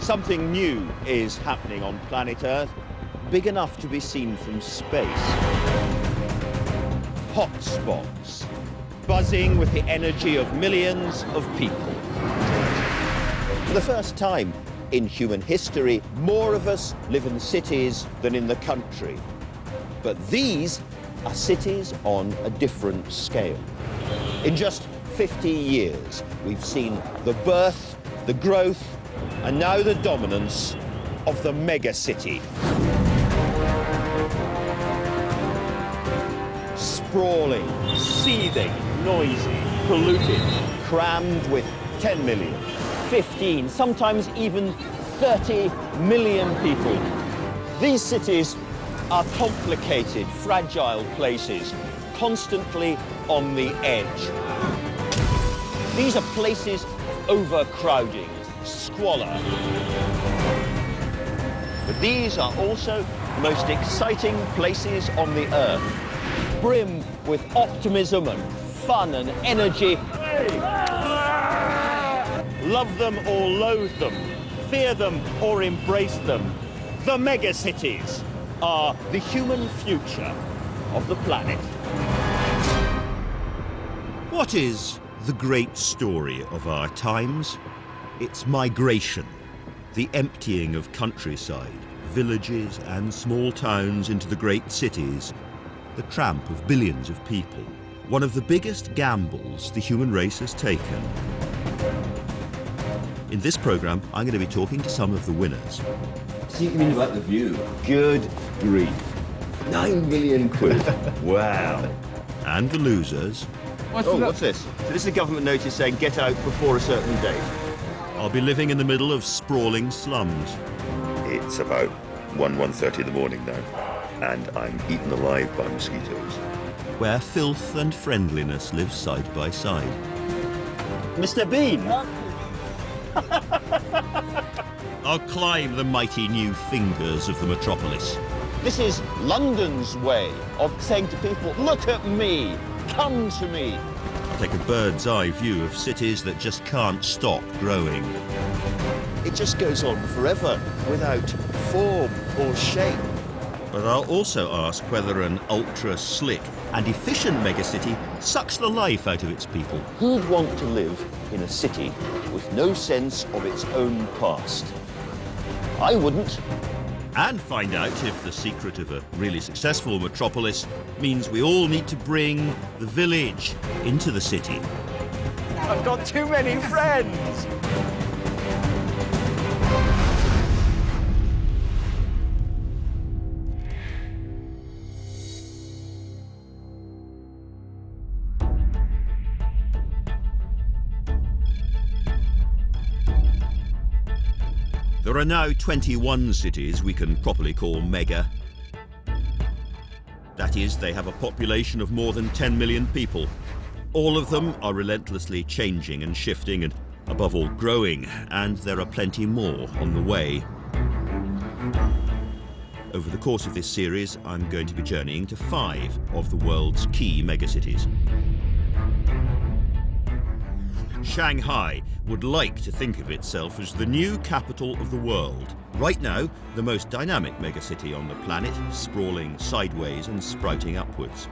Something new is happening on planet Earth, big enough to be seen from space. Hotspots, buzzing with the energy of millions of people. For the first time in human history, more of us live in cities than in the country. But these are cities on a different scale. In just 50 years, we've seen the birth, the growth, and now the dominance of the megacity. Sprawling, seething, noisy, polluted, crammed with 10 million, 15, sometimes even 30 million people. These cities are complicated, fragile places, constantly on the edge. These are places of overcrowding, squalor. But these are also the most exciting places on the Earth, brim with optimism and fun and energy. Love them or loathe them, fear them or embrace them, the megacities are the human future of the planet. What is the great story of our times? It's migration, the emptying of countryside, villages and small towns into the great cities, the tramp of billions of people. One of the biggest gambles the human race has taken. In this programme, I'm going to be talking to some of the winners. So you mean about the view? Good grief. 9 million quid. Wow. And the losers. What's this? So this is a government notice saying get out before a certain date. I'll be living in the middle of sprawling slums. It's about 1:30 in the morning now, and I'm eaten alive by mosquitoes. Where filth and friendliness live side by side. Mr. Bean! I'll climb the mighty new fingers of the metropolis. This is London's way of saying to people, look at me, come to me. I'll take a bird's eye view of cities that just can't stop growing. It just goes on forever without form or shape. But I'll also ask whether an ultra-slick and efficient megacity sucks the life out of its people. Who'd want to live in a city with no sense of its own past? I wouldn't. And find out if the secret of a really successful metropolis means we all need to bring the village into the city. I've got too many friends. There are now 21 cities we can properly call mega. That is, they have a population of more than 10 million people. All of them are relentlessly changing and shifting and, above all, growing, and there are plenty more on the way. Over the course of this series, I'm going to be journeying to 5 of the world's key megacities. Shanghai would like to think of itself as the new capital of the world. Right now, the most dynamic megacity on the planet, sprawling sideways and sprouting upwards.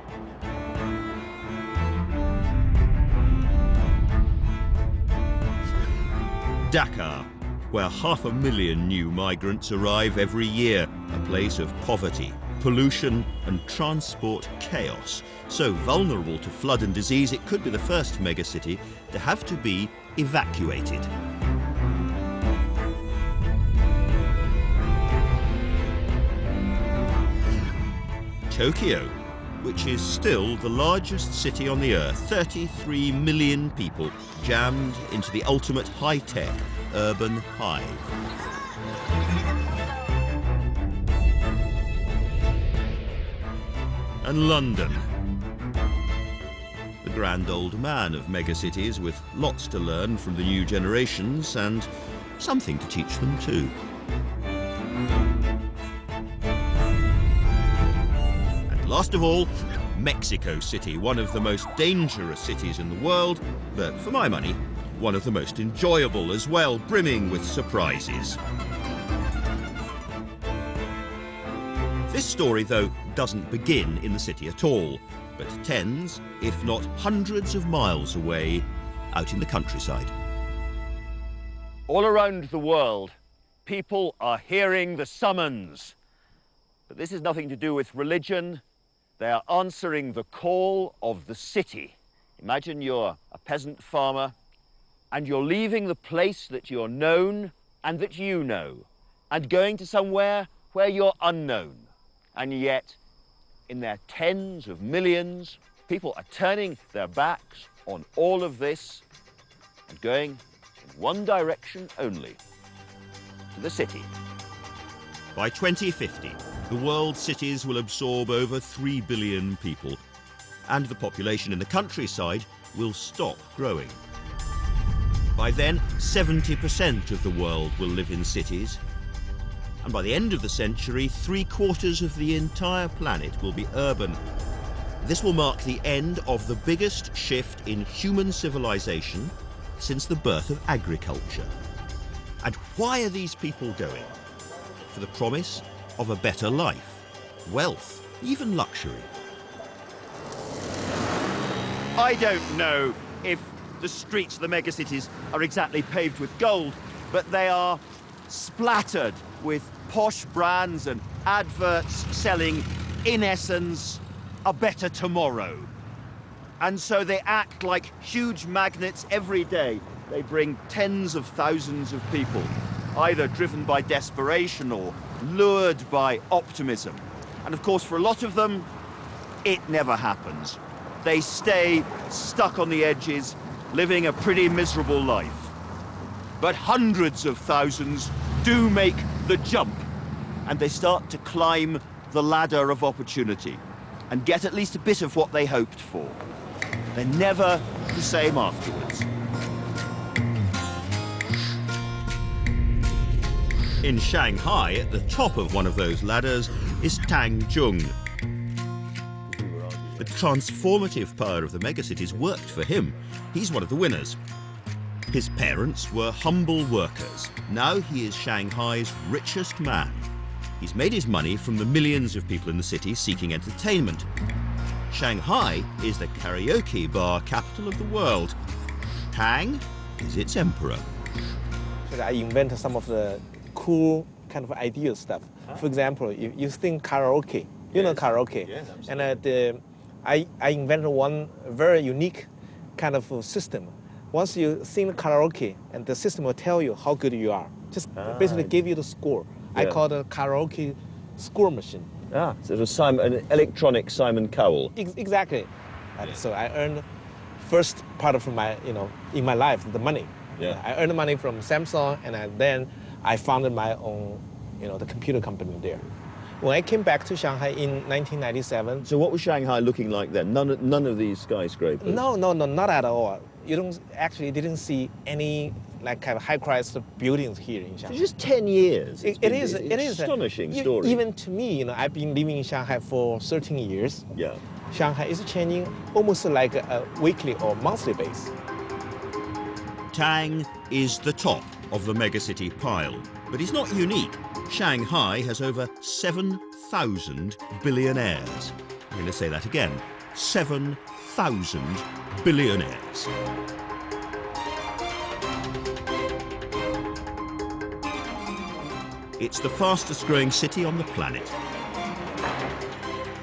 Dakar, where 500,000 new migrants arrive every year, a place of poverty, pollution and transport chaos. So vulnerable to flood and disease, it could be the first megacity to have to be evacuated. Tokyo, which is still the largest city on the Earth, 33 million people jammed into the ultimate high-tech urban hive. And London, the grand old man of megacities with lots to learn from the new generations and something to teach them too. And last of all, Mexico City, one of the most dangerous cities in the world, but for my money, one of the most enjoyable as well, brimming with surprises. This story, though, doesn't begin in the city at all, but tens, if not hundreds of miles away, out in the countryside. All around the world, people are hearing the summons. But this has nothing to do with religion. They are answering the call of the city. Imagine you're a peasant farmer and you're leaving the place that you're known and that you know and going to somewhere where you're unknown. And yet, in their tens of millions, people are turning their backs on all of this and going in one direction only, to the city. By 2050, the world's cities will absorb over 3 billion people, and the population in the countryside will stop growing. By then, 70% of the world will live in cities, and by the end of the century, 3/4 of the entire planet will be urban. This will mark the end of the biggest shift in human civilization since the birth of agriculture. And why are these people going? For the promise of a better life, wealth, even luxury. I don't know if the streets of the megacities are exactly paved with gold, but they are splattered with posh brands and adverts selling, in essence, a better tomorrow. And so they act like huge magnets every day. They bring tens of thousands of people, either driven by desperation or lured by optimism. And of course, for a lot of them, it never happens. They stay stuck on the edges, living a pretty miserable life. But hundreds of thousands do make the jump, and they start to climb the ladder of opportunity and get at least a bit of what they hoped for. They're never the same afterwards. In Shanghai, at the top of one of those ladders, is Tang Jung. The transformative power of the megacities worked for him. He's one of the winners. His parents were humble workers. Now he is Shanghai's richest man. He's made his money from the millions of people in the city seeking entertainment. Shanghai is the karaoke bar capital of the world. Tang is its emperor. I invented some of the cool kind of idea stuff. For example, you sing karaoke. You know karaoke. Yes, absolutely. And I invented one very unique kind of system. Once you sing karaoke, and the system will tell you how good you are. Just basically give you the score. I Yeah. call it a karaoke score machine. So it was an electronic Simon Cowell. Exactly. And so I earned first part of my, in my life, the money. Yeah. I earned money from Samsung, and then I founded my own, the computer company there. When I came back to Shanghai in 1997. So what was Shanghai looking like then? None of these skyscrapers? No, not at all. You didn't see any like kind of high-priced buildings here in Shanghai. Just 10 years. It is. Astonishing story. Even to me, I've been living in Shanghai for 13 years. Yeah. Shanghai is changing almost like a weekly or monthly base. Tang is the top of the megacity pile, but he's not unique. Shanghai has over 7,000 billionaires. I'm going to say that again. 7,000 billionaires. It's the fastest growing city on the planet.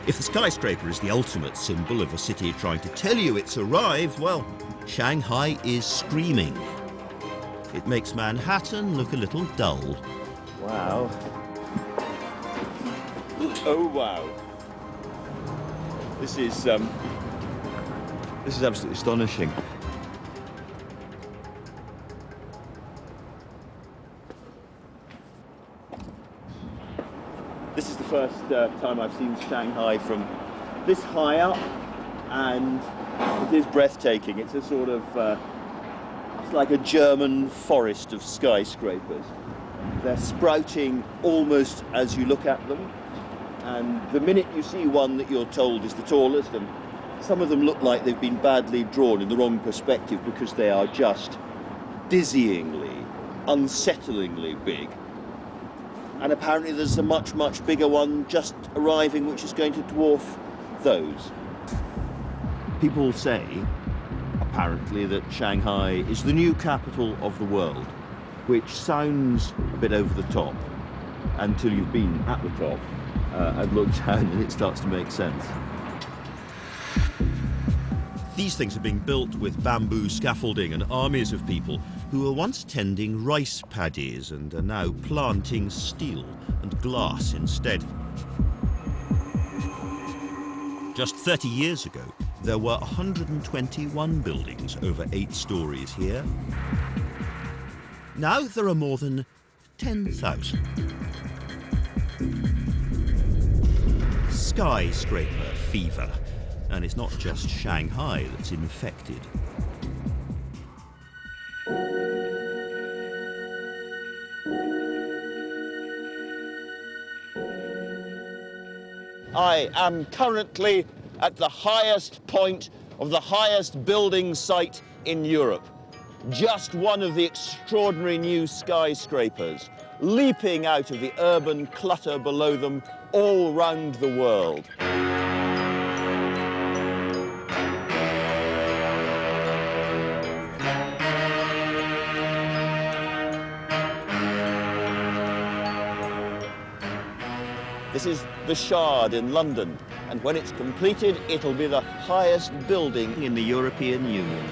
If the skyscraper is the ultimate symbol of a city trying to tell you it's arrived, well, Shanghai is screaming. It makes Manhattan look a little dull. Wow. Oh, wow. This is absolutely astonishing. This is the first time I've seen Shanghai from this high up, and it is breathtaking. It's a sort of, it's like a German forest of skyscrapers. They're sprouting almost as you look at them, and the minute you see one that you're told is the tallest, and some of them look like they've been badly drawn in the wrong perspective because they are just dizzyingly, unsettlingly big. And apparently there's a much, much bigger one just arriving, which is going to dwarf those. People say, apparently, that Shanghai is the new capital of the world, which sounds a bit over the top until you've been at the top and looked down, and it starts to make sense. These things are being built with bamboo scaffolding, and armies of people who were once tending rice paddies and are now planting steel and glass instead. Just 30 years ago, there were 121 buildings over 8 stories here. Now there are more than 10,000. Skyscraper fever. And it's not just Shanghai that's infected. I am currently at the highest point of the highest building site in Europe. Just one of the extraordinary new skyscrapers, leaping out of the urban clutter below them all round the world. This is the Shard in London, and when it's completed, it'll be the highest building in the European Union.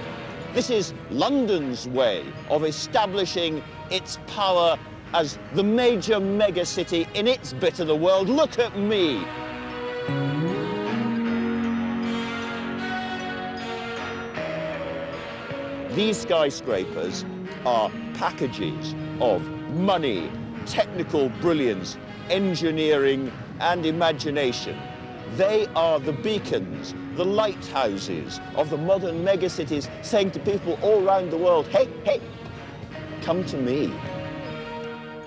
This is London's way of establishing its power as the major megacity in its bit of the world. Look at me! These skyscrapers are packages of money, technical brilliance, engineering and imagination. They are the beacons, the lighthouses of the modern megacities, saying to people all around the world, hey, hey, come to me.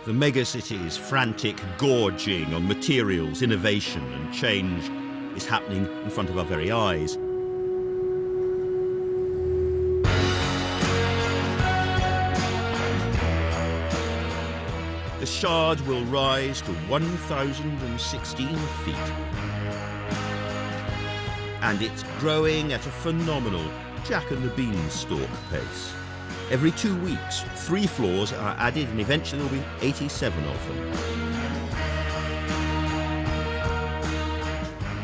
The megacities' frantic gorging on materials, innovation and change is happening in front of our very eyes. The Shard will rise to 1,016 feet. And it's growing at a phenomenal Jack and the Beanstalk pace. Every 2 weeks, 3 floors are added, and eventually there'll be 87 of them.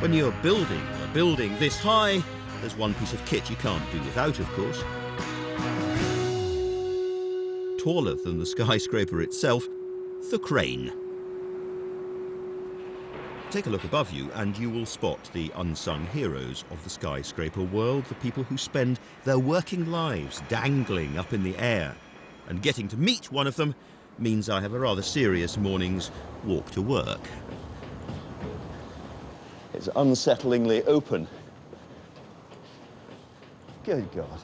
When you're building a building this high, there's one piece of kit you can't do without, of course. Taller than the skyscraper itself, the crane. Take a look above you and you will spot the unsung heroes of the skyscraper world, the people who spend their working lives dangling up in the air. And getting to meet one of them means I have a rather serious morning's walk to work. It's unsettlingly open. Good God.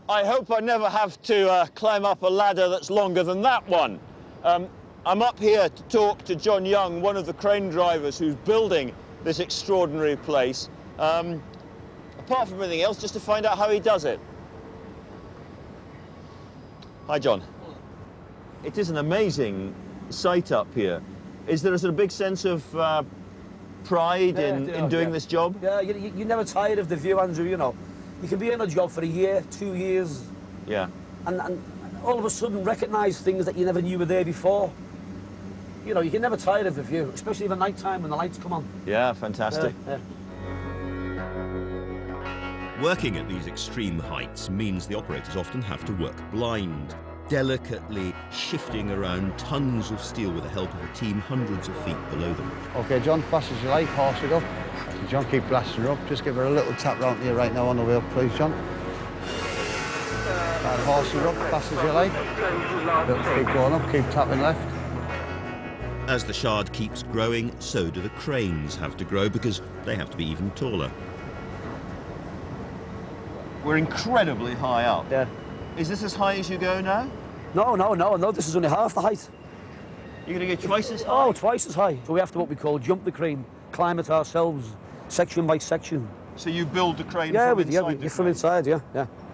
I hope I never have to climb up a ladder that's longer than that one. I'm up here to talk to John Young, one of the crane drivers who's building this extraordinary place. Apart from anything else, just to find out how he does it. Hi, John. It is an amazing site up here. Is there a sort of big sense of pride in doing this job? Yeah, you're never tired of the view, Andrew, you know. You can be in a job for a year, 2 years. Yeah. And all of a sudden recognise things that you never knew were there before. You know, you can never tire of the view, especially in the night time when the lights come on. Yeah, fantastic. Yeah. Working at these extreme heights means the operators often have to work blind, delicately shifting around tons of steel with the help of a team hundreds of feet below them. OK, John, fast as you like, horse it up. John, keep blasting her up. Just give her a little tap round here right now on the wheel, please, John. And horse her up, fast as you like. Keep going up, keep tapping left. As the Shard keeps growing, so do the cranes have to grow because they have to be even taller. We're incredibly high up. Yeah. Is this as high as you go now? No, this is only half the height. You're going to get twice as high? Oh, twice as high. So we have to what we call jump the crane, climb it ourselves, section by section. So you build the crane Yeah, from inside the from crane? inside, yeah.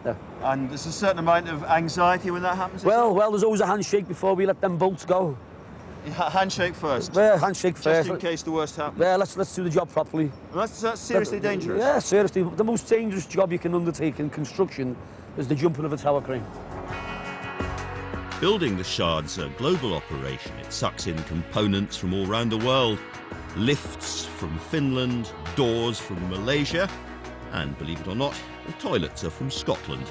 Yeah. And there's a certain amount of anxiety when that happens? Well, there's always a handshake before we let them bolts go. Handshake first? Yeah, handshake first. Just in case the worst happens? Yeah, let's do the job properly. And that's seriously dangerous? Yeah, seriously. The most dangerous job you can undertake in construction is the jumping of a tower crane. Building the Shard's a global operation. It sucks in components from all around the world. Lifts from Finland, doors from Malaysia, and believe it or not, the toilets are from Scotland.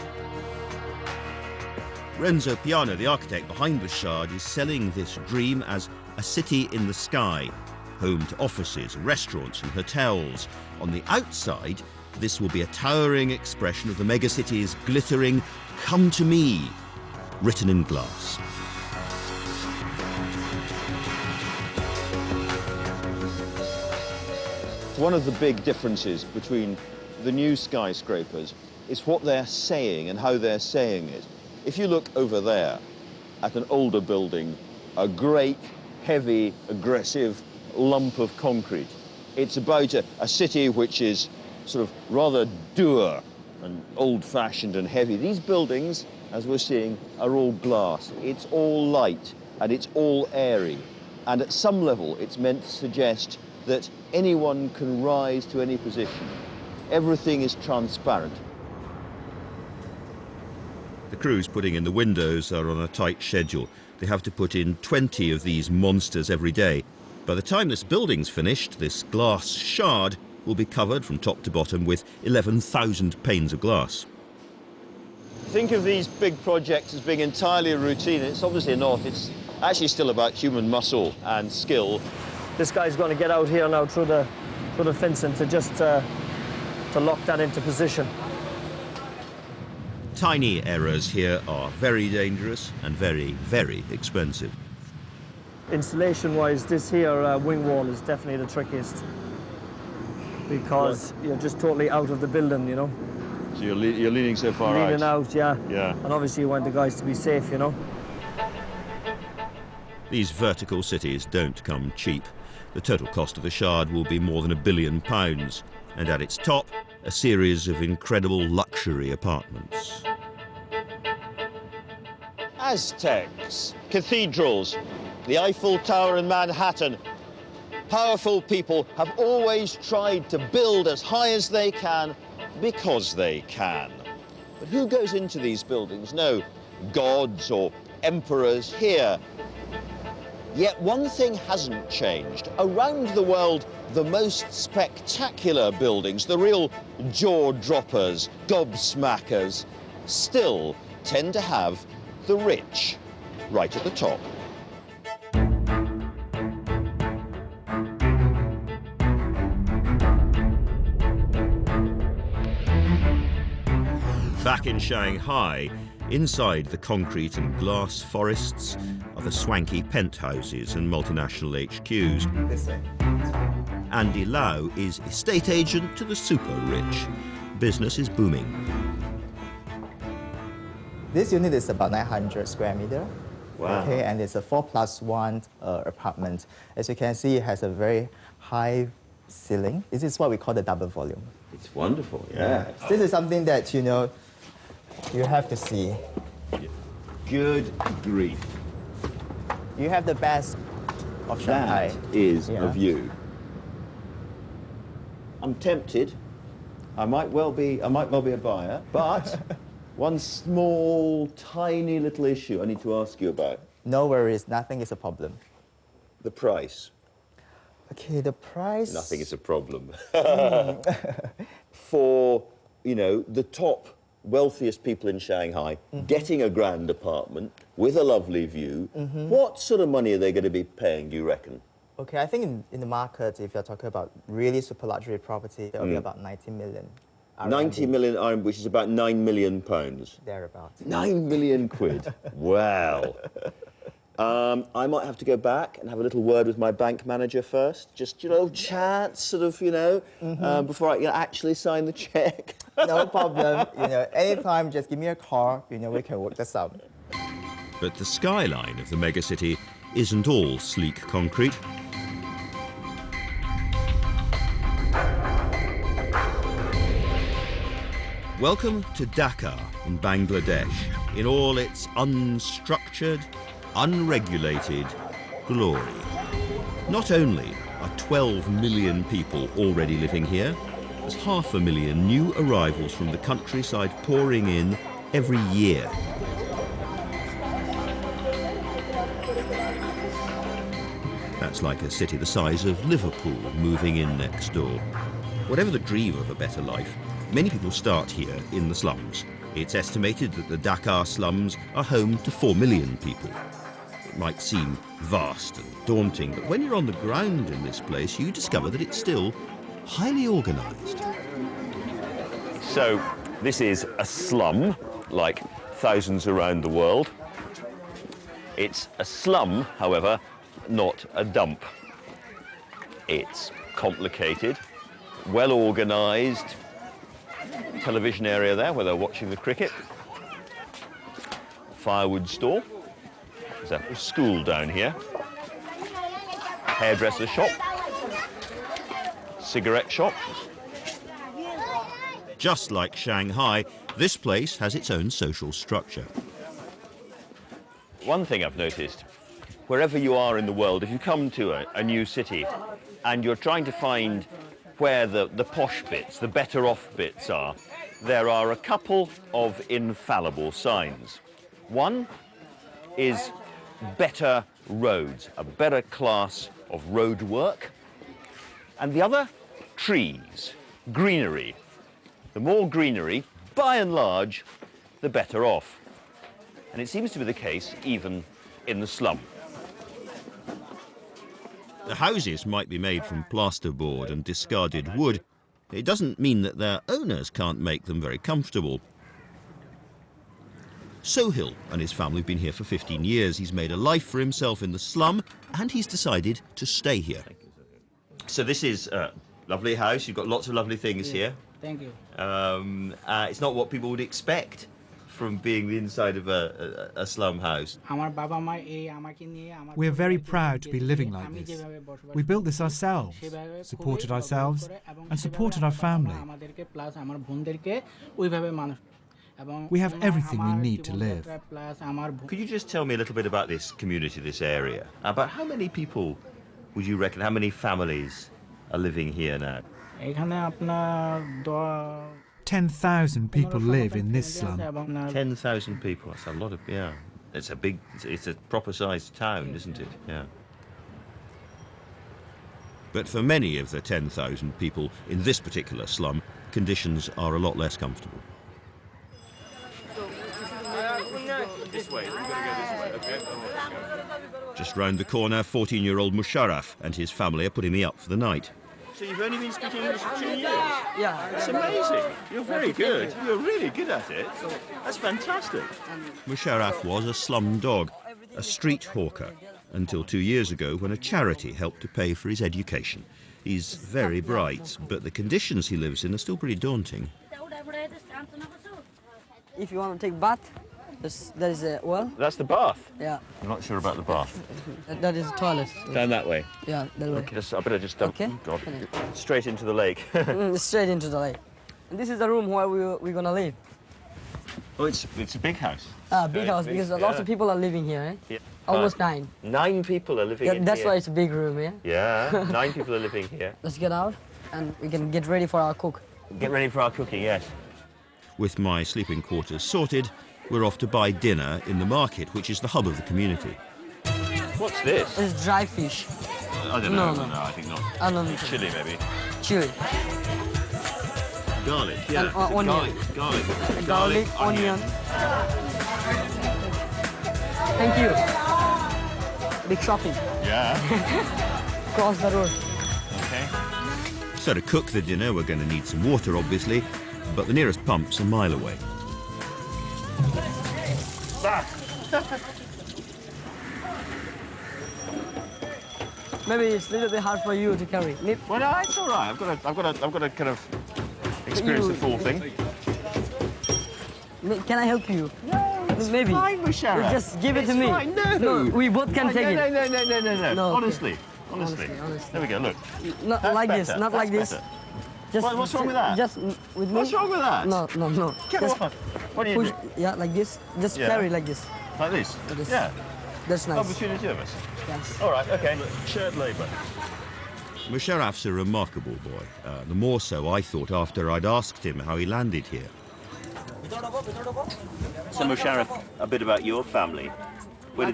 Renzo Piano, the architect behind the Shard, is selling this dream as a city in the sky, home to offices, restaurants and hotels. On the outside, this will be a towering expression of the megacity's glittering "Come to me," written in glass. One of the big differences between the new skyscrapers is what they're saying and how they're saying it. If you look over there at an older building, a great, heavy, aggressive lump of concrete, it's about a city which is sort of rather dour and old-fashioned and heavy. These buildings, as we're seeing, are all glass. It's all light and it's all airy. And at some level, it's meant to suggest that anyone can rise to any position. Everything is transparent. The crews putting in the windows are on a tight schedule. They have to put in 20 of these monsters every day. By the time this building's finished, this glass shard will be covered from top to bottom with 11,000 panes of glass. Think of these big projects as being entirely routine. It's obviously not. It's actually still about human muscle and skill. This guy's going to get out here now through the fencing to just to lock that into position. Tiny errors here are very dangerous and very, very expensive. Installation-wise, this here wing wall is definitely the trickiest because you're just totally out of the building, you know. So you're leaning so far Leaning out, yeah. Yeah. And obviously you want the guys to be safe, you know. These vertical cities don't come cheap. The total cost of the Shard will be more than £1 billion, and at its top, a series of incredible luxury apartments. Aztecs, cathedrals, the Eiffel Tower in Manhattan. Powerful people have always tried to build as high as they can because they can. But who goes into these buildings? No gods or emperors here. Yet one thing hasn't changed. Around the world, the most spectacular buildings, the real jaw-droppers, gobsmackers, still tend to have the rich right at the top. Back in Shanghai, inside the concrete and glass forests are the swanky penthouses and multinational HQs. This way. Andy Lau is estate agent to the super rich. Business is booming. This unit is about 900 square meter. Wow. Okay, and it's a 4+1 apartment. As you can see, it has a very high ceiling. This is what we call the double volume. It's wonderful, yeah. This is something that, you know, you have to see. Good grief. You have the best of Shanghai. That is Yeah. a view. I'm tempted. I might well be a buyer, but one small, tiny little issue I need to ask you about. No worries, nothing is a problem. The price. Okay, the price... Nothing is a problem. For, you know, the top wealthiest people in Shanghai, getting a grand apartment with a lovely view, what sort of money are they going to be paying, do you reckon? Okay, I think in the market, if you're talking about really super luxury property, there will be about 90 million. 90 million RMB, which is about £9 million. Thereabouts. 9 million quid. Wow. I might have to go back and have a little word with my bank manager first. Just, you know, chat, sort of, you know, before I actually sign the cheque. No problem. You know, anytime, just give me a call. You know, we can work this out. But the skyline of the megacity isn't all sleek concrete. Welcome to Dhaka in Bangladesh, in all its unstructured, unregulated glory. Not only are 12 million people already living here, there's 500,000 new arrivals from the countryside pouring in every year. That's like a city the size of Liverpool moving in next door. Whatever the dream of a better life, many people start here in the slums. It's estimated that the Dhaka slums are home to 4 million people. It might seem vast and daunting, but when you're on the ground in this place, you discover that it's still highly organised. So this is a slum, like thousands around the world. It's a slum, however, not a dump. It's complicated, well organised. Television area there where they're watching the cricket. Firewood store. There's a school down here. Hairdresser shop. Cigarette shop. Just like Shanghai, this place has its own social structure. One thing I've noticed, wherever you are in the world, if you come to a new city and you're trying to find where the posh bits, the better off bits are, there are a couple of infallible signs. One is better roads, a better class of road work. And the other, trees, greenery. The more greenery, by and large, the better off. And it seems to be the case even in the slum. The houses might be made from plasterboard and discarded wood. It doesn't mean that their owners can't make them very comfortable. Sohil and his family have been here for 15 years. He's made a life for himself in the slum, and he's decided to stay here. So this is a lovely house. You've got lots of lovely things here. Thank you. It's not what people would expect from being the inside of a slum house. We're very proud to be living like this. We built this ourselves, supported ourselves, and supported our family. We have everything we need to live. Could you just tell me a little bit about this community, this area? About how many people would you reckon, how many families are living here now? 10,000 people live in this slum. 10,000 people, that's a lot of, yeah. It's a proper sized town, isn't it? Yeah. But for many of the 10,000 people in this particular slum, conditions are a lot less comfortable. This way, we've got to go this way, okay? Just round the corner, 14-year-old Musharraf and his family are putting me up for the night. So you've only been speaking English for 2 years? Yeah. That's amazing. You're very good. You're really good at it. That's fantastic. Musharraf was a slum dog, a street hawker, until 2 years ago when a charity helped to pay for his education. He's very bright, but the conditions he lives in are still pretty daunting. If you want to take bath, there is a well. That's the bath? Yeah. I'm not sure about the bath. That is the toilet. Down that way? Yeah, that way. Okay, I better just dump. Okay. God, straight into the lake. Straight into the lake. And this is the room where we're gonna live. Oh, it's a big house. Big house because lots of people are living here. Eh? Yeah. Almost 9. 9 people are living in That's here. why it's a big room, yeah? Yeah, 9 people are living here. Let's get out and we can get ready for our cook. Get ready for our cooking, yes. With my sleeping quarters sorted, we're off to buy dinner in the market, which is the hub of the community. What's this? It's dry fish. I don't know. No, I think not. No. Chili, maybe. Chili. Garlic, yeah. And, onion. Garlic, onion. Thank you. Big shopping. Yeah. Cross the road. Okay. So to cook the dinner, we're going to need some water, obviously, but the nearest pump's a mile away. Maybe it's a little bit hard for you to carry. Well, no, it's all right. I've got to kind of experience the full thing. Can I help you? No, it's maybe. fine, Musharraf. Just give it to me. Fine. No, we both can take it. No. No, Honestly. Honestly. There we go. Look. Not That's like better. this. Not like That's this. better. What's wrong with that? Just with me. What's wrong with that? No. Come Just on. What do you push. do? Yeah, like this. Just Yeah. carry like this. Like this? Like this. Yeah. That's nice. Oh, between the two of us. Yes. All right, okay. Shared labour. Musharraf's a remarkable boy. The more so, I thought, after I'd asked him how he landed here. So, Musharraf, a bit about your family. Where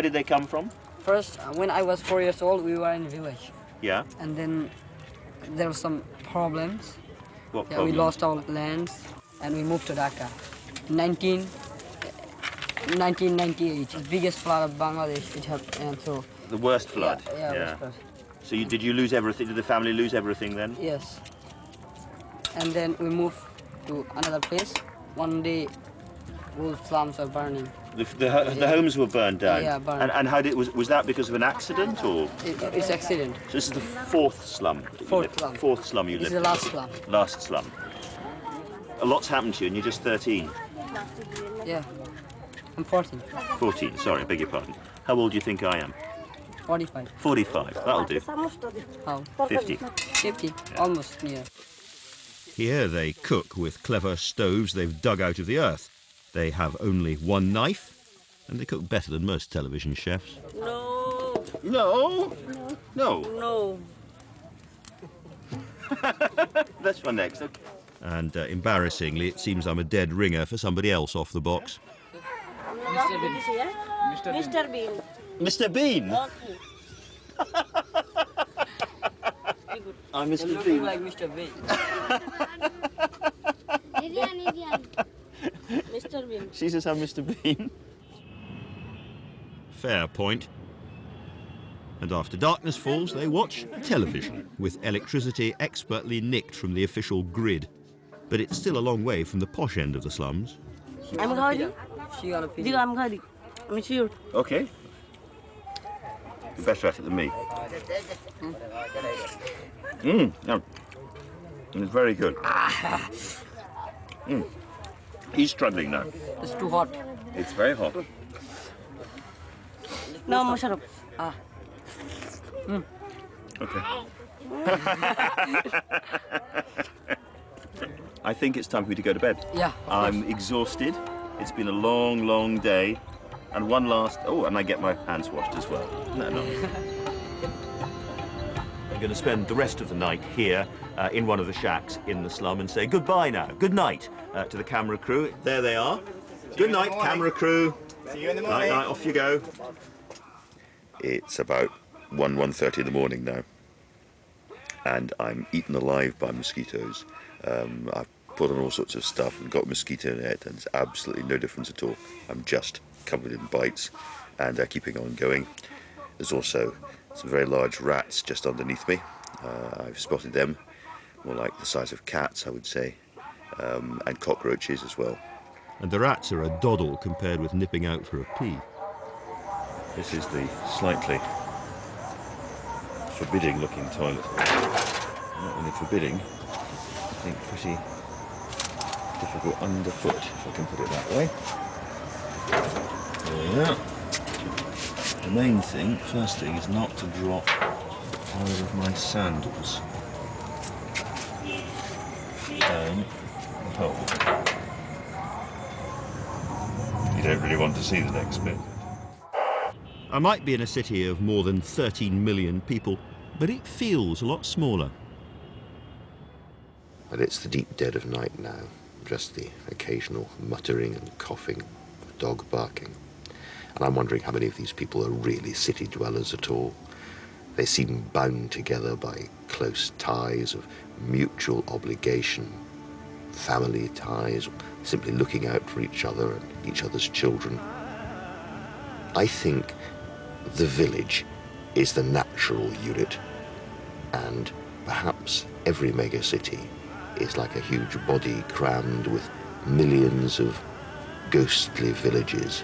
did they come from? First, when I was 4 years old, we were in the village, Yeah. and then there were some problems. What Yeah, problem? we lost our lands, and we moved to Dhaka. 1998, it's the biggest flood of Bangladesh. It happened, and so. The worst flood. Yeah, worst flood. So, did you lose everything? Did the family lose everything then? Yes. And then we moved to another place. One day, whole slums were burning. The homes were burned down. Yeah, burned. And how was that because of an accident or? It's accident. So this is the fourth slum. that you Fourth lived- slum. Fourth slum you This is lived the in. last slum. Last slum. A lot's happened to you, and you're just 13. Yeah. I'm 14. 14. Sorry, I beg your pardon. How old do you think I am? 45. 45. That'll do. How? 50. 50. Almost near. Here they cook with clever stoves they've dug out of the earth. They have only one knife, and they cook better than most television chefs. No. No. No. No. That's one next. Okay. And embarrassingly, it seems I'm a dead ringer for somebody else off the box. Mr. Bean. Mr. Bean. I'm Mr. Looking Bean. like Mr. Bean. Mr. Bean. She says I'm Mr. Bean. Fair point. And after darkness falls, they watch television, with electricity expertly nicked from the official grid. But it's still a long way from the posh end of the slums. I'm Gauri. She gonna feed I'm Gauri. I'm sure. Okay. You're better at it than me. Yeah. It's very good. He's struggling now. It's too hot. It's very hot. No, Musharraf. Okay. I think it's time for me to go to bed. Yeah. I'm exhausted. It's been a long, long day. And one last... Oh, and I get my hands washed as well. No. I'm going to spend the rest of the night here in one of the shacks in the slum and say goodbye now. Good night to the camera crew. There they are. Good night, camera crew. See you in the morning. Night, off you go. It's about 1:30 in the morning now. And I'm eaten alive by mosquitoes. I've put on all sorts of stuff and got mosquito net, and it's absolutely no difference at all. I'm just covered in bites, and they're keeping on going. There's also some very large rats just underneath me. I've spotted them, more like the size of cats, I would say, and cockroaches as well. And the rats are a doddle compared with nipping out for a pee. This is the slightly forbidding looking toilet. Not only forbidding, I think pretty difficult underfoot, if I can put it that way. There we are. The main thing, first thing, is not to drop either of my sandals down the hole. You don't really want to see the next bit. I might be in a city of more than 13 million people, but it feels a lot smaller. But it's the deep dead of night now, just the occasional muttering and coughing of dog barking. And I'm wondering how many of these people are really city dwellers at all. They seem bound together by close ties of mutual obligation, family ties, simply looking out for each other and each other's children. I think the village is the natural unit, and perhaps every megacity is like a huge body crammed with millions of ghostly villages,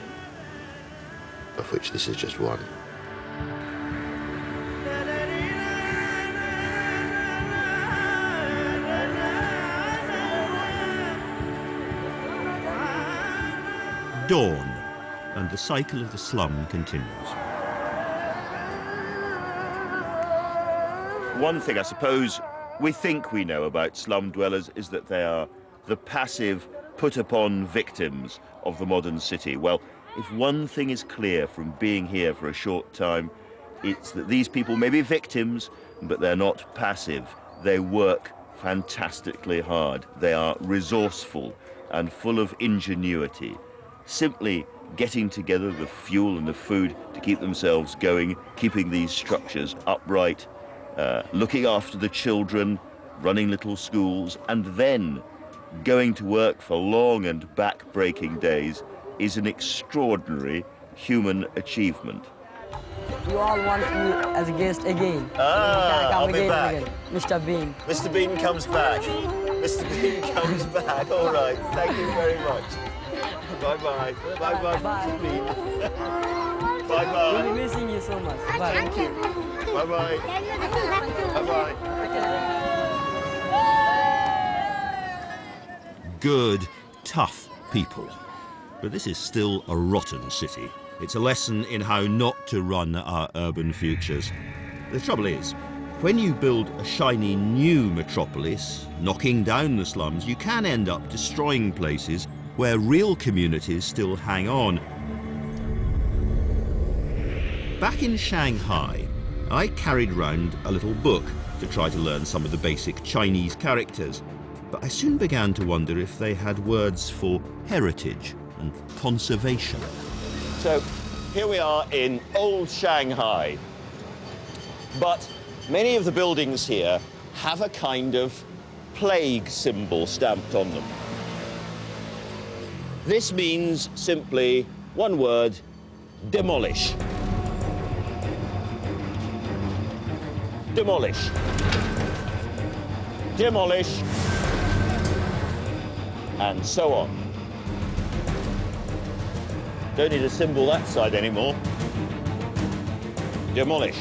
of which this is just one. Dawn, and the cycle of the slum continues. One thing, I suppose, we think we know about slum dwellers is that they are the passive, put-upon victims of the modern city. Well, if one thing is clear from being here for a short time, it's that these people may be victims, but they're not passive. They work fantastically hard. They are resourceful and full of ingenuity, simply getting together the fuel and the food to keep themselves going, keeping these structures upright, looking after the children, running little schools, and then going to work for long and back-breaking days is an extraordinary human achievement. You all want me as a guest again. I'll be again, back. Again. Mr. Bean. Mr. Bean comes back. Mr. Bean comes back. All right. Thank you very much. Bye-bye. Bye-bye, Mr. Bean. Bye-bye. We'll be missing you so much. Bye. Thank you. Bye-bye. Bye-bye. Good, tough people. But this is still a rotten city. It's a lesson in how not to run our urban futures. The trouble is, when you build a shiny new metropolis, knocking down the slums, you can end up destroying places where real communities still hang on. Back in Shanghai, I carried round a little book to try to learn some of the basic Chinese characters, but I soon began to wonder if they had words for heritage and conservation. So here we are in old Shanghai, but many of the buildings here have a kind of plague symbol stamped on them. This means simply one word: demolish. Demolish. Demolish. And so on. Don't need a symbol that side anymore. Demolish.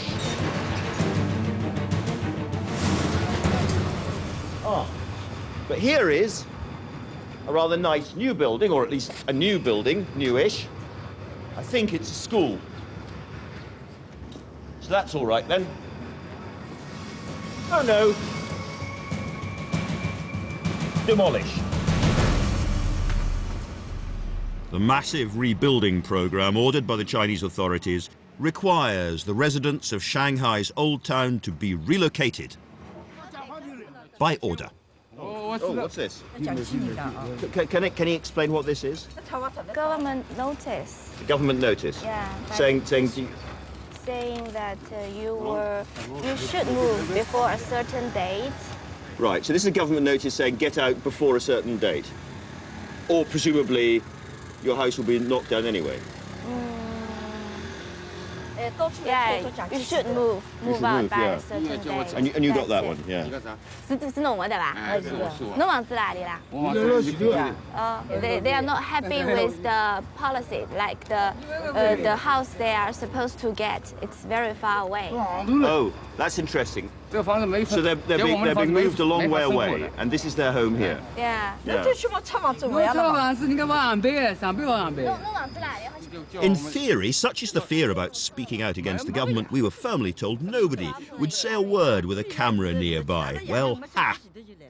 But here is a rather nice new building, or at least a new building, newish. I think it's a school. So that's all right then. Oh no. Demolish. The massive rebuilding program ordered by the Chinese authorities requires the residents of Shanghai's old town to be relocated by order. Oh, what's this? Can he explain what this is? Government notice. A government notice? Yeah. Saying that you should move before a certain date. Right, so this is a government notice saying get out before a certain date. Or presumably your house will be knocked down anyway. Yeah, you should move out by a certain date. And you got that one, yeah. They are not happy with the policy, like the house they are supposed to get. It's very far away. Oh, that's interesting. So they're being moved a long way away, and this is their home here. Yeah. In theory, such is the fear about speaking out against the government, we were firmly told nobody would say a word with a camera nearby. Well,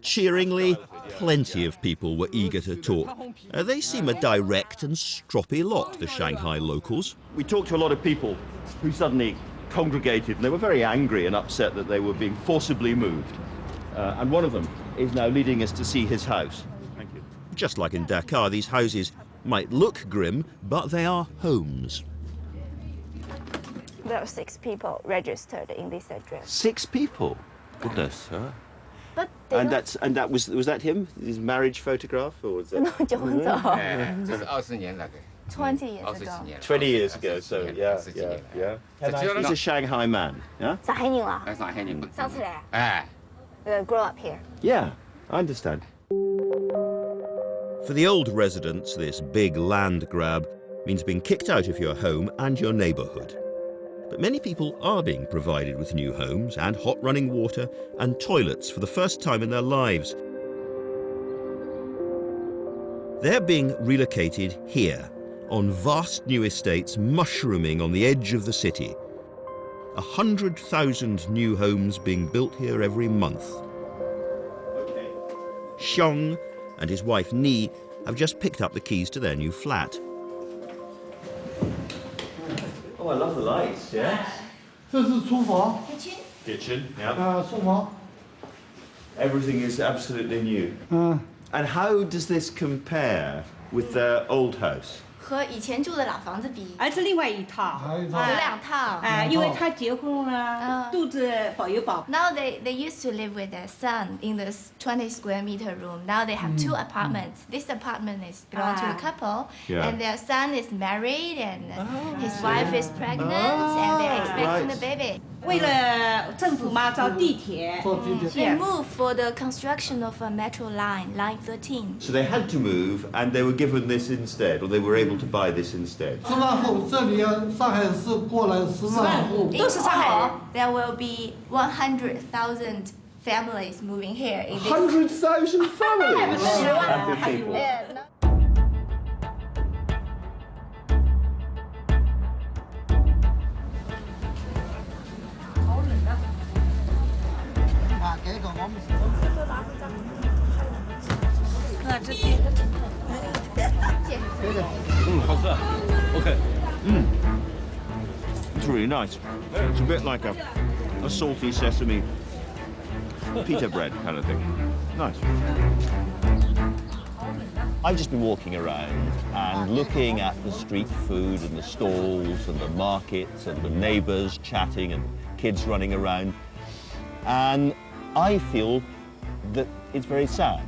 cheeringly, plenty of people were eager to talk. They seem a direct and stroppy lot, the Shanghai locals. We talked to a lot of people who suddenly congregated, and they were very angry and upset that they were being forcibly moved. And one of them is now leading us to see his house. Thank you. Just like in Dakar, these houses might look grim, but they are homes. There are 6 people registered in this address. 6 people? Goodness, huh? But that was that him? His marriage photograph, or was that? No, 20 years ago. 20 years ago, so yeah. He's a Shanghai man, yeah? Grow up here. Yeah, I understand. For the old residents, this big land grab means being kicked out of your home and your neighbourhood. But many people are being provided with new homes and hot running water and toilets for the first time in their lives. They're being relocated here, on vast new estates mushrooming on the edge of the city. 100,000 new homes being built here every month. Xiong and his wife Ni have just picked up the keys to their new flat. Oh, I love the lights, yes. 这是厨房， Kitchen, yeah. 厨房， Everything is absolutely new. And how does this compare with their old house? 和以前住的老房子比，是另外一套，有2套。因为他结婚了，肚子保有保。Now they used to live with their son in the 20 square meter room. Now they have 2 apartments. This apartment is belong to a couple, Yeah. and their son is married, and his wife is pregnant, and they're expecting right. a baby. 为了政府嘛，造地铁。They moved for the construction of a metro line, Line 13. So they had to move and they were given this instead, or they were able to buy this instead. 10万户，这里上海市过来10万户。 In all, there will be 100,000 families moving here. In this 100,000 families? Happy people. It's really nice. It's a bit like a salty sesame pita bread kind of thing. Nice. I've just been walking around and looking at the street food and the stalls and the markets and the neighbours chatting and kids running around. And I feel that it's very sad.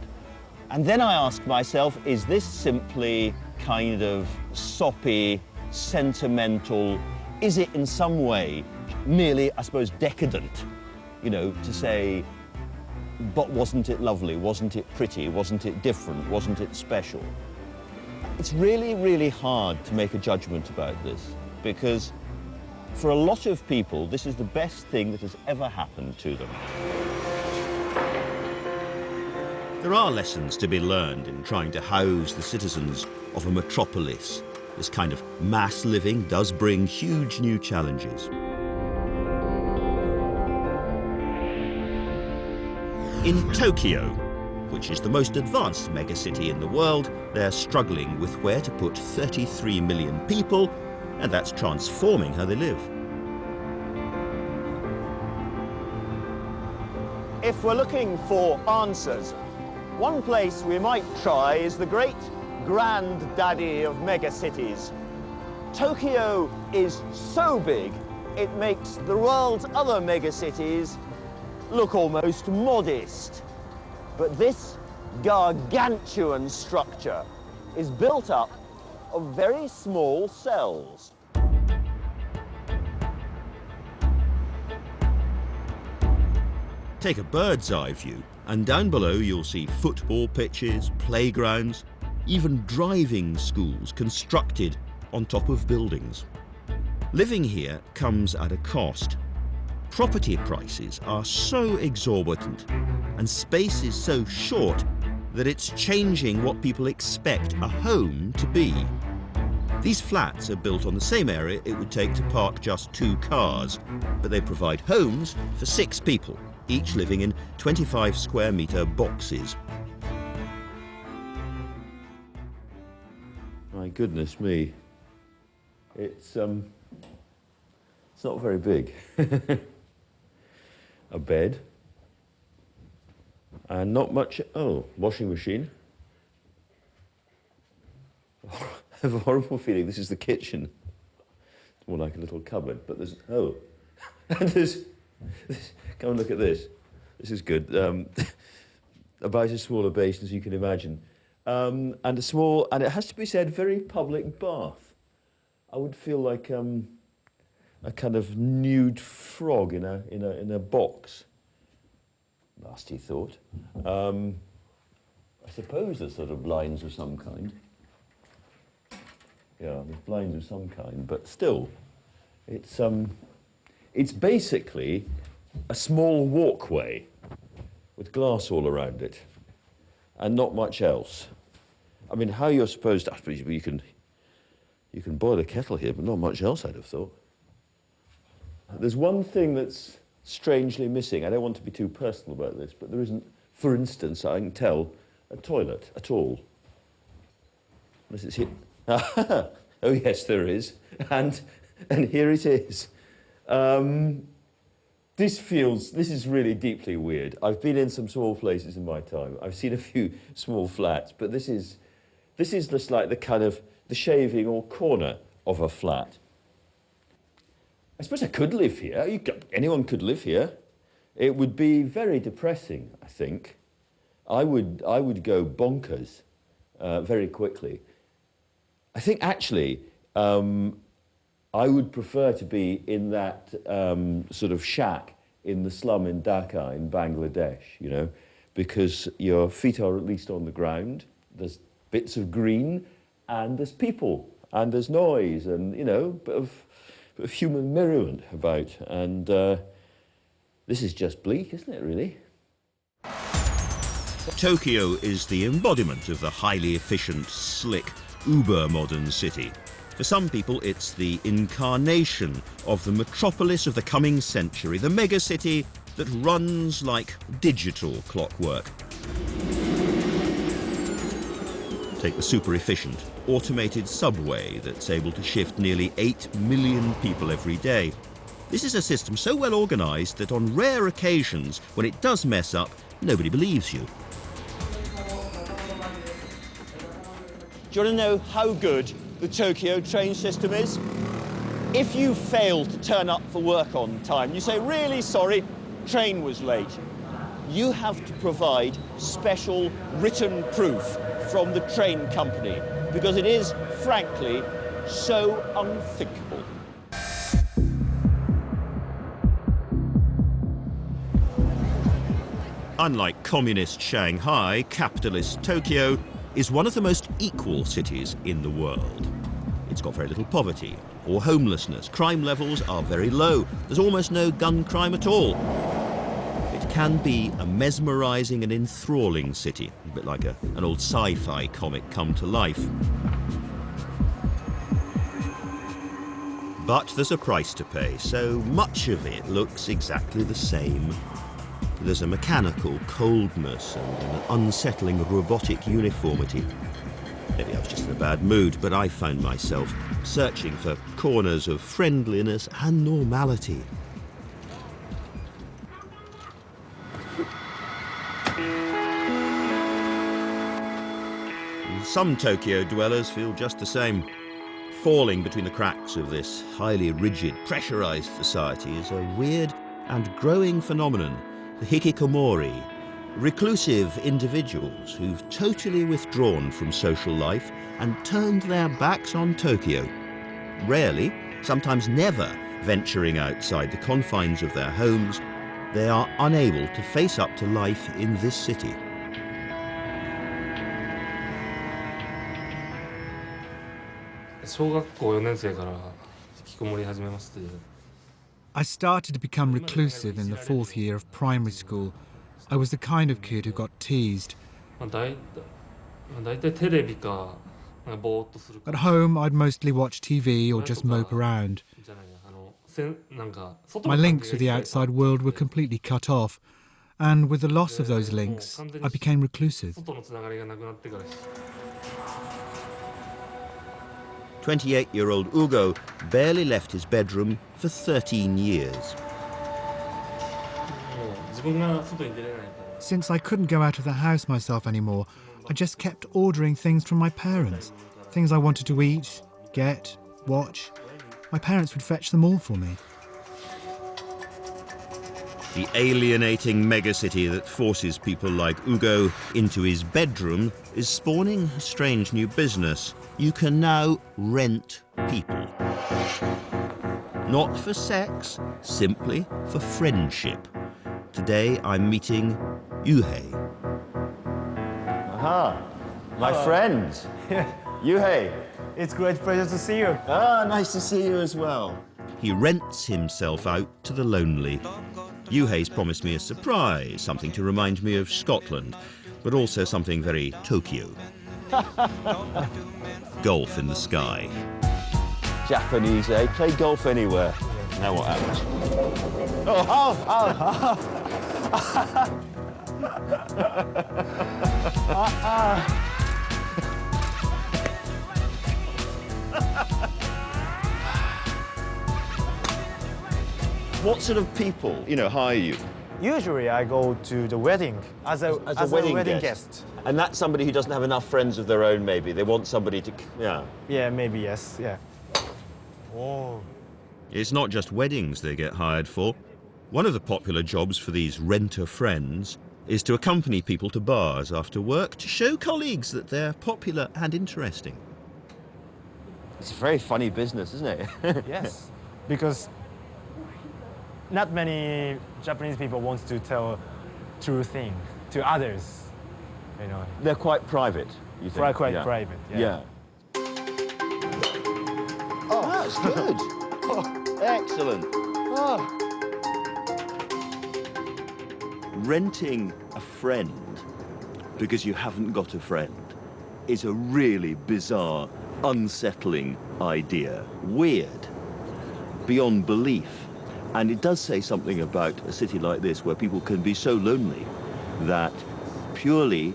And then I ask myself, is this simply kind of soppy, sentimental? Is it in some way merely, I suppose, decadent? You know, to say, but wasn't it lovely? Wasn't it pretty? Wasn't it different? Wasn't it special? It's really, really hard to make a judgment about this because for a lot of people, this is the best thing that has ever happened to them. There are lessons to be learned in trying to house the citizens of a metropolis. This kind of mass living does bring huge new challenges. In Tokyo, which is the most advanced megacity in the world, they're struggling with where to put 33 million people, and that's transforming how they live. If we're looking for answers, one place we might try is the great granddaddy of megacities. Tokyo is so big, it makes the world's other megacities look almost modest. But this gargantuan structure is built up of very small cells. Take a bird's eye view, and down below you'll see football pitches, playgrounds, even driving schools constructed on top of buildings. Living here comes at a cost. Property prices are so exorbitant, and space is so short that it's changing what people expect a home to be. These flats are built on the same area it would take to park just 2 cars, but they provide homes for 6 people, each living in 25 square metre boxes. My goodness me. It's not very big. A bed. And not much, washing machine. I have a horrible feeling this is the kitchen. It's more like a little cupboard, but there's, and come and look at this. This is good. About as small a basin as you can imagine. And it has to be said, very public bath. I would feel like a kind of nude frog in a box. Nasty thought. I suppose there's sort of blinds of some kind. Yeah, there's blinds of some kind, but still, it's basically a small walkway with glass all around it, and not much else. I mean, how you're supposed to? You can boil a kettle here, but not much else, I'd have thought. There's one thing that's strangely missing. I don't want to be too personal about this, but there isn't. For instance, I can tell a toilet at all. Unless it's here. Oh yes, there is, and here it is. This is really deeply weird. I've been in some small places in my time. I've seen a few small flats, but this is just like the shaving or corner of a flat. I suppose I could live here. Anyone could live here. It would be very depressing, I think. I would go bonkers very quickly. I think actually I would prefer to be in that sort of shack in the slum in Dhaka in Bangladesh, you know, because your feet are at least on the ground, there's bits of green, and there's people, and there's noise, and, you know, a bit of human merriment about. And this is just bleak, isn't it, really? Tokyo is the embodiment of the highly efficient, slick, uber-modern city. For some people, it's the incarnation of the metropolis of the coming century, the megacity that runs like digital clockwork. Take the super-efficient, automated subway that's able to shift nearly 8 million people every day. This is a system so well organised that on rare occasions, when it does mess up, nobody believes you. Do you want to know how good the Tokyo train system is? If you fail to turn up for work on time, you say, really sorry, train was late. You have to provide special written proof from the train company because it is, frankly, so unthinkable. Unlike communist Shanghai, capitalist Tokyo is one of the most equal cities in the world. It's got very little poverty or homelessness. Crime levels are very low. There's almost no gun crime at all. It can be a mesmerising and enthralling city, a bit like an old sci-fi comic come to life. But there's a price to pay, so much of it looks exactly the same. There's a mechanical coldness and an unsettling robotic uniformity. Maybe I was just in a bad mood, but I found myself searching for corners of friendliness and normality. Some Tokyo dwellers feel just the same. Falling between the cracks of this highly rigid, pressurized society is a weird and growing phenomenon. The hikikomori, reclusive individuals who've totally withdrawn from social life and turned their backs on Tokyo. Rarely, sometimes never, venturing outside the confines of their homes, they are unable to face up to life in this city. I started to become reclusive in the 4th year of primary school. I was the kind of kid who got teased. At home, I'd mostly watch TV or just mope around. My links with the outside world were completely cut off, and with the loss of those links, I became reclusive. 28-year-old Ugo barely left his bedroom for 13 years. Since I couldn't go out of the house myself anymore, I just kept ordering things from my parents. Things I wanted to eat, get, watch. My parents would fetch them all for me. The alienating megacity that forces people like Ugo into his bedroom is spawning a strange new business. You can now rent people. Not for sex, simply for friendship. Today I'm meeting Yuhei. Aha, my friend. Yuhei. It's a great pleasure to see you. Ah, nice to see you as well. He rents himself out to the lonely. Yuhei's promised me a surprise, something to remind me of Scotland, but also something very Tokyo. Golf in the sky. Japanese, eh? Play golf anywhere. Now what happens? What sort of people, hire you? Usually I go to the wedding as a wedding guest. And that's somebody who doesn't have enough friends of their own, maybe. They want somebody to, yeah. Yeah, maybe, yes, yeah. Oh. It's not just weddings they get hired for. One of the popular jobs for these renter friends is to accompany people to bars after work to show colleagues that they're popular and interesting. It's a very funny business, isn't it? Yes, because not many Japanese people want to tell true thing to others, They're quite private, you think? Quite private, yeah. Oh, that's good. Excellent. Renting a friend because you haven't got a friend is a really bizarre, unsettling idea. Weird, beyond belief. And it does say something about a city like this where people can be so lonely that purely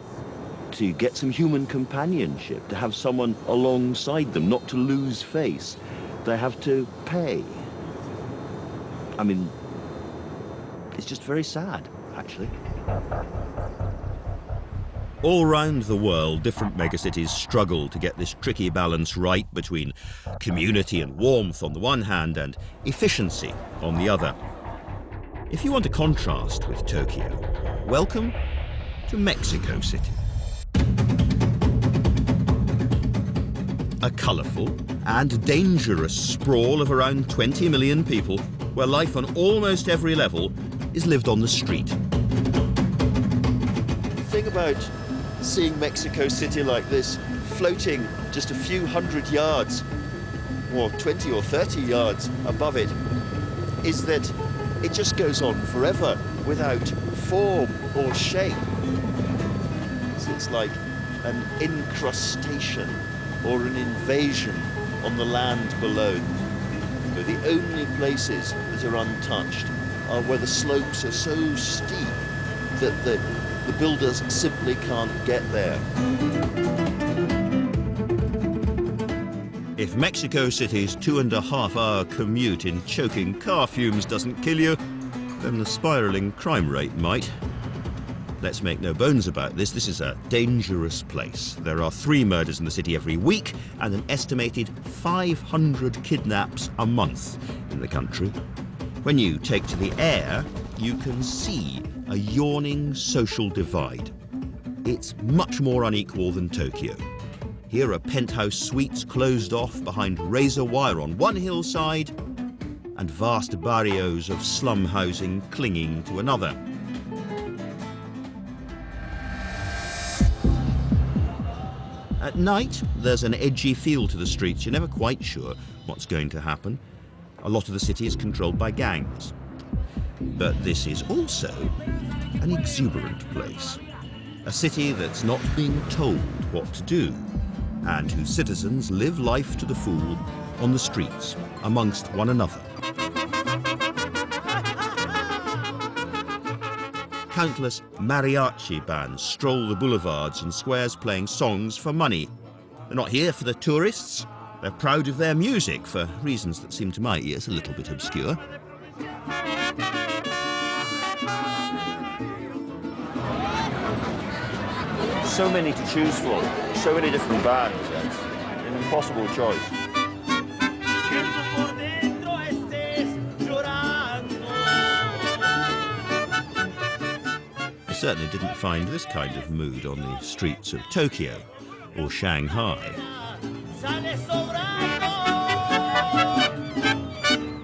to get some human companionship, to have someone alongside them, not to lose face, they have to pay. I mean, it's just very sad, actually. All round the world, different megacities struggle to get this tricky balance right between community and warmth on the one hand and efficiency on the other. If you want a contrast with Tokyo, welcome to Mexico City. A colourful and dangerous sprawl of around 20 million people where life on almost every level is lived on the street. The thing about seeing Mexico City like this, floating just a few hundred yards, or 20 or 30 yards above it, is that it just goes on forever without form or shape. So it's like an incrustation or an invasion on the land below. But the only places that are untouched are where the slopes are so steep that the builders simply can't get there. If Mexico City's 2.5-hour commute in choking car fumes doesn't kill you, then the spiralling crime rate might. Let's make no bones about this, this is a dangerous place. There are 3 murders in the city every week and an estimated 500 kidnaps a month in the country. When you take to the air, you can see a yawning social divide. It's much more unequal than Tokyo. Here are penthouse suites closed off behind razor wire on one hillside and vast barrios of slum housing clinging to another. At night, there's an edgy feel to the streets. You're never quite sure what's going to happen. A lot of the city is controlled by gangs. But this is also an exuberant place. A city that's not being told what to do, and whose citizens live life to the full on the streets, amongst one another. Countless mariachi bands stroll the boulevards and squares playing songs for money. They're not here for the tourists. They're proud of their music for reasons that seem to my ears a little bit obscure. So many to choose from, so many different bands, it's an impossible choice. I certainly didn't find this kind of mood on the streets of Tokyo or Shanghai.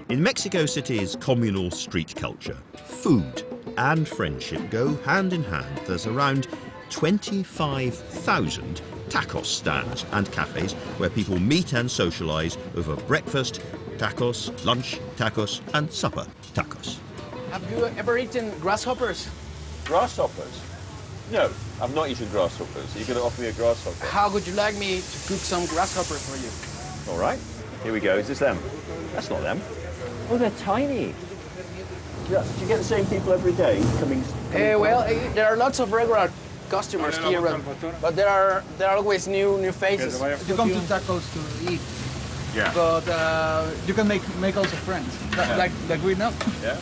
In Mexico City's communal street culture, food and friendship go hand in hand. There's around 25,000 tacos stands and cafes where people meet and socialise over breakfast, tacos, lunch, tacos, and supper, tacos. Have you ever eaten grasshoppers? Grasshoppers? No, I've not eaten grasshoppers. Are you going to offer me a grasshopper? How would you like me to cook some grasshoppers for you? All right, here we go. Is this them? That's not them. Oh, they're tiny. Do you get the same people every day coming? There are lots of regular customers here, but there are always new faces. You come to tacos to eat. Yeah. But you can make also friends, like we know. Yeah.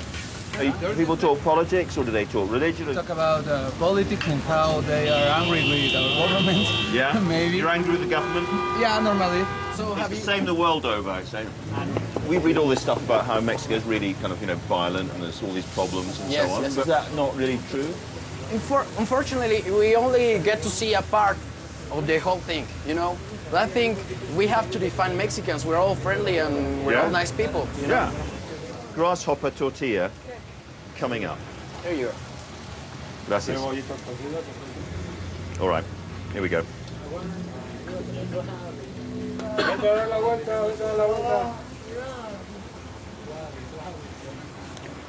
People talk politics, or do they talk religion? Talk about politics and how they are angry with our government. Yeah. Maybe. You're angry with the government? Yeah, normally. So it's the same the world over, I say. We read all this stuff about how Mexico is really kind of, violent and there's all these problems and so on. Yes. Is that not really true? Unfortunately, we only get to see a part of the whole thing, But I think we have to define Mexicans. We're all friendly and we're all nice people, Yeah. Grasshopper tortilla coming up. There you are. Gracias. All right, here we go.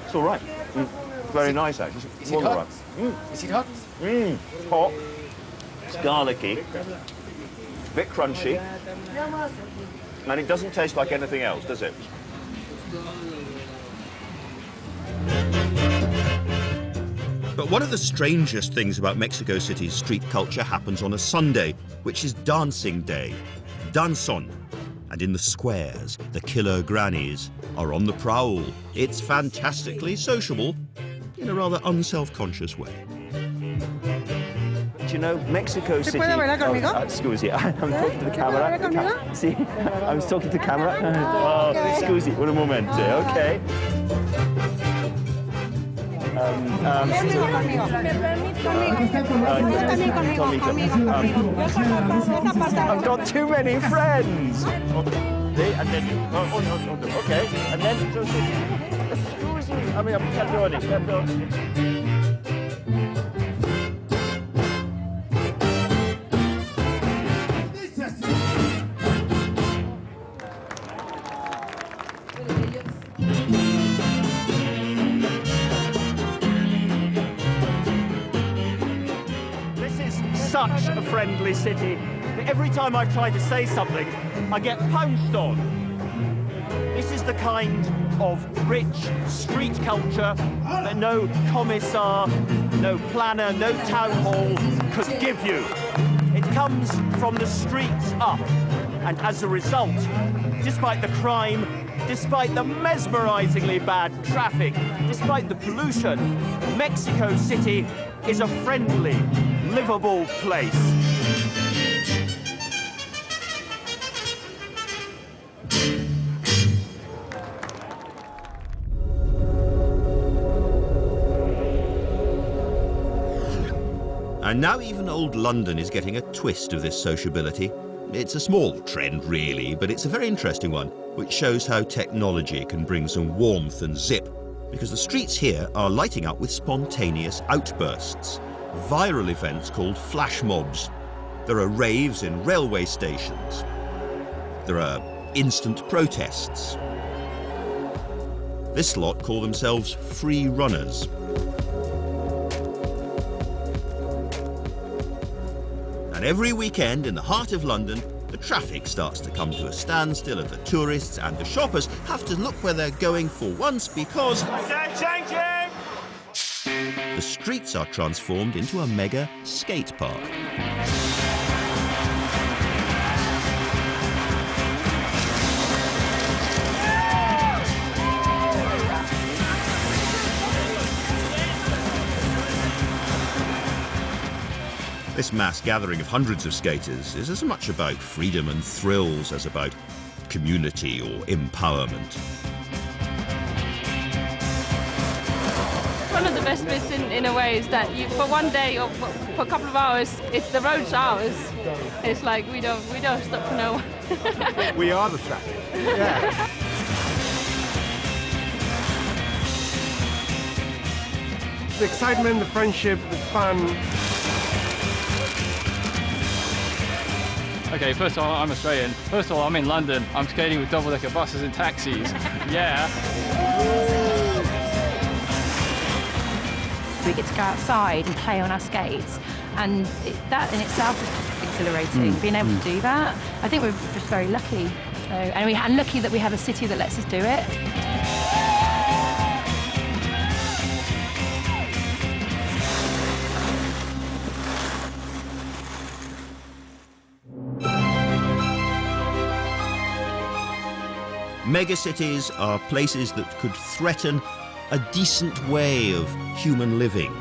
It's all right. Very nice, actually. Is it hot? Is it hot? It's hot. It's garlicky. A bit crunchy. And it doesn't taste like anything else, does it? But one of the strangest things about Mexico City's street culture happens on a Sunday, which is Dancing Day, Danzón. And in the squares, the killer grannies are on the prowl. It's fantastically sociable in a rather unself-conscious way. Do you know, Mexico City... Scusi, I'm talking to the camera. See, I was talking to the camera. Scusi, un momento, okay. I've got too many friends. And then okay, and then perdoni. Such a friendly city. Every time I try to say something, I get pounced on. This is the kind of rich street culture that no commissar, no planner, no town hall could give you. It comes from the streets up, and as a result, despite the crime, despite the mesmerizingly bad traffic, despite the pollution, Mexico City is a friendly, livable place. And now even old London is getting a twist of this sociability. It's a small trend, really, but it's a very interesting one, which shows how technology can bring some warmth and zip, because the streets here are lighting up with spontaneous outbursts, viral events called flash mobs. There are raves in railway stations. There are instant protests. This lot call themselves free runners. And every weekend in the heart of London, the traffic starts to come to a standstill and the tourists and the shoppers have to look where they're going for once because the streets are transformed into a mega skate park. This mass gathering of hundreds of skaters is as much about freedom and thrills as about community or empowerment. One of the best bits in a way is that you, for one day or for a couple of hours, it's the road's ours. It's like we don't stop for no one. We are the traffic. Yeah. The excitement, the friendship, the fun. Okay, first of all, I'm Australian. First of all, I'm in London. I'm skating with double-decker buses and taxis. Yeah. We get to go outside and play on our skates, and that in itself is exhilarating. Being able to do that, I think we're just very lucky. So, and lucky that we have a city that lets us do it. Megacities are places that could threaten a decent way of human living,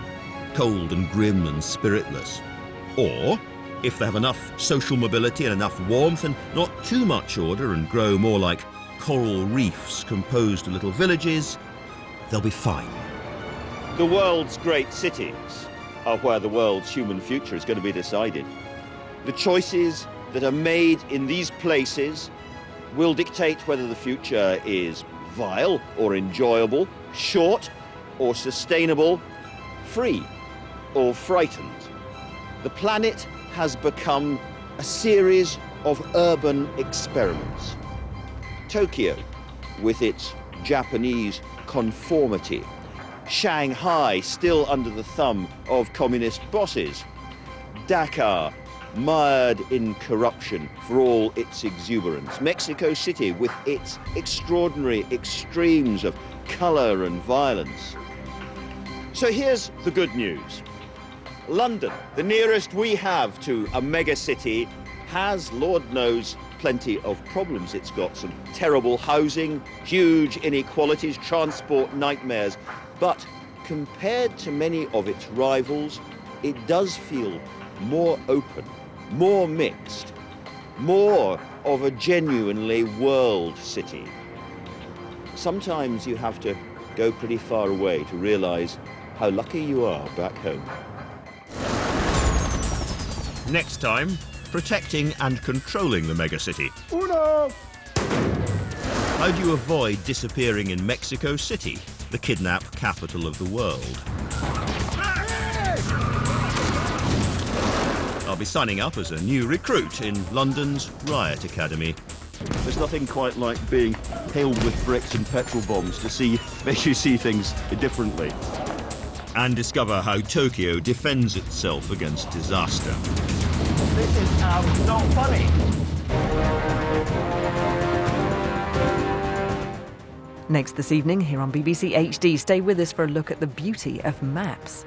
cold and grim and spiritless. Or, if they have enough social mobility and enough warmth and not too much order and grow more like coral reefs composed of little villages, they'll be fine. The world's great cities are where the world's human future is going to be decided. The choices that are made in these places will dictate whether the future is vile or enjoyable, short or sustainable, free or frightened. The planet has become a series of urban experiments. Tokyo, with its Japanese conformity. Shanghai, still under the thumb of communist bosses. Dakar, mired in corruption for all its exuberance. Mexico City, with its extraordinary extremes of colour and violence. So here's the good news. London, the nearest we have to a megacity, has, Lord knows, plenty of problems. It's got some terrible housing, huge inequalities, transport nightmares. But compared to many of its rivals, it does feel more open, more mixed, more of a genuinely world city. Sometimes you have to go pretty far away to realise how lucky you are back home. Next time, protecting and controlling the megacity. Uno! How do you avoid disappearing in Mexico City, the kidnap capital of the world? I'll be signing up as a new recruit in London's Riot Academy. There's nothing quite like being hailed with bricks and petrol bombs to make you see things differently. And discover how Tokyo defends itself against disaster. This is not funny. Next this evening here on BBC HD, stay with us for a look at the beauty of maps.